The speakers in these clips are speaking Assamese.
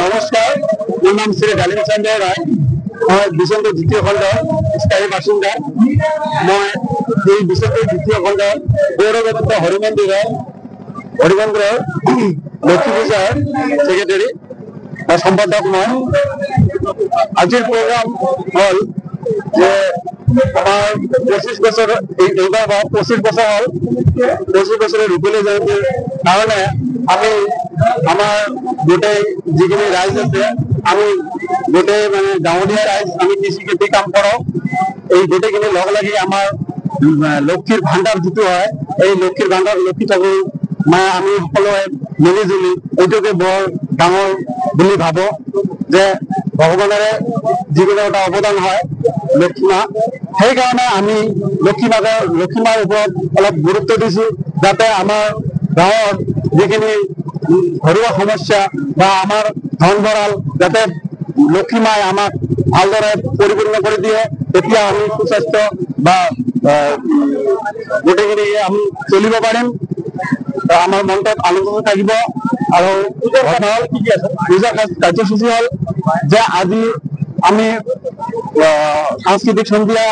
নমস্কাৰ, মোৰ নাম শ্ৰী ডালিম চন্দ্ৰ ৰায়। মই বিশ্বনাথ দ্বিতীয় খণ্ডৰ স্থায়ী বাসিন্দা। মই এই বিশ্বনাথ দ্বিতীয় খণ্ডৰ গৌৰৱান্বিত হৰিমন্দিৰৰ লক্ষ্মী পূজাৰ ছেক্ৰেটাৰী বা সম্পাদক মই। আজিৰ প্ৰগ্ৰাম হল যে আমার 25 বছর এইবার 25 বছর হল 25 বছরের রূপালী জয়ন্তীর কারণে আমি আমার গোটেই যিখিনি রাইজ আছে আমি গোটেই মানে গাঁৱলীয়া ৰাইজ আমি কৃষি খেতি কাম কৰোঁ। এই গোটেইখিনি লগ লাগি আমাৰ লক্ষ্মীৰ ভাণ্ডাৰ যিটো হয় এই লক্ষ্মীৰ ভাণ্ডাৰ লক্ষ্মী ঠাকুৰ মায়ে আমি সকলোৱে মিলি জুলি এইটোকে বৰ ডাঙৰ বুলি ভাবো যে ভগৱানেৰে যিকোনো এটা অৱদান হয় লক্ষ্মী মা। সেইকাৰণে আমি লক্ষ্মী মাৰ ওপৰত অলপ গুৰুত্ব দিছো যাতে আমাৰ গাঁৱৰ যিখিনি ঘৰুৱা সমস্যা বা আমাৰ ধন ভঁৰাল যাতে লক্ষ্মী মায়ে আমাক ভালদৰে পৰিপূৰ্ণ কৰি দিয়ে, তেতিয়া আমি সুস্বাস্থ্য বা গোটেইখিনি আমি চলিব পাৰিম। আমাৰ মনটো আনন্দ থাকিব। আৰু পূজা কাৰ্যসূচী হল যে আজি আমি সাংস্কৃতিক সন্ধিয়াৰ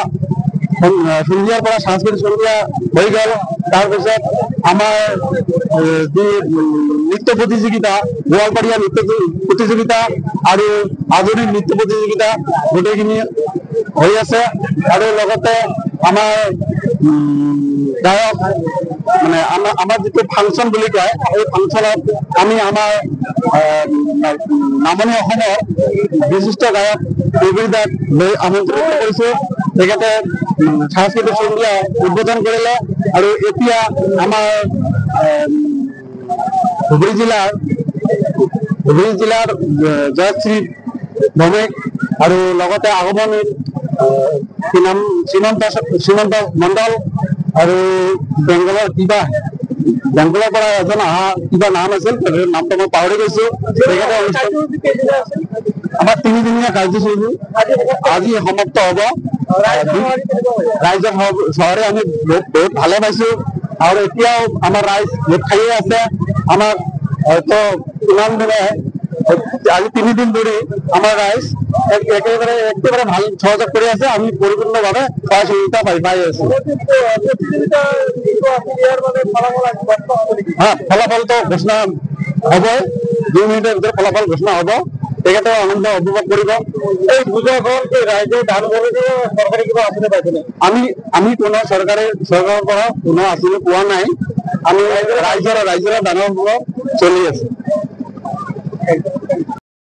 পৰা সাংস্কৃতিক সন্ধিয়া হৈ গল। তাৰপিছত আমাৰ যি নৃত্য প্ৰতিযোগিতা, গোৱালপাৰীয়া নৃত্য প্ৰতিযোগিতা আৰু আধুনিক নৃত্য প্ৰতিযোগিতা গোটেইখিনি হৈ আছে। আৰু লগতে আমাৰ গায়ক মানে আমাৰ যিটো ফাংচন বুলি কয় এই ফাংচনত আমি আমাৰ নামনি অসমৰ বিশিষ্ট গায়ক দেৱীদাক লৈ আমন্ত্ৰিত কৰিছো। তেখেতে সাংস্কৃতিক সন্ধিয়া উদ্বোধন কৰিলে। আৰু এতিয়া আমাৰ ধুবুৰী জিলাৰ জয়শ্ৰী ভৌমিক আৰু লগতে আগমনিৰ শ্ৰীমন্ত মণ্ডল আৰু বেংগলৰ পৰা এজন অহা কিবা নাম আছিল, নামটো মই পাহৰি গৈছো। তেখেতে আমাৰ 3 দিনীয়া কাৰ্যসূচী আজি সমাপ্ত হব। ৰাইজৰ চহৰে আমি বহুত ভালে পাইছো। আৰু এতিয়াও আমাৰ ৰাইজ গোট খাইয়ে আছে। আমাক হয়তো ইমান দিনে আজি 3 দিন ধৰি আমাৰ ৰাইজ একেবাৰে ভাল সহযোগ কৰি আছে। আমি পৰিপূৰ্ণভাৱে সহযোগিতা পাই আছো। ফলাফলটো ঘোষণা হবই, 2 মিনিটেৰ ভিতৰে ফলাফল ঘোষণা হব। তেখেতে আনন্দ উপভোগ কৰিব। এই পূজাখন ৰাইজে দান কৰিলে চৰকাৰে কিবা আঁচনি পাইছিলে? আমি কোনো চৰকাৰৰ পৰা কোনো আঁচনি পোৱা নাই। আমি ৰাইজৰ দানৰ চলি আছে।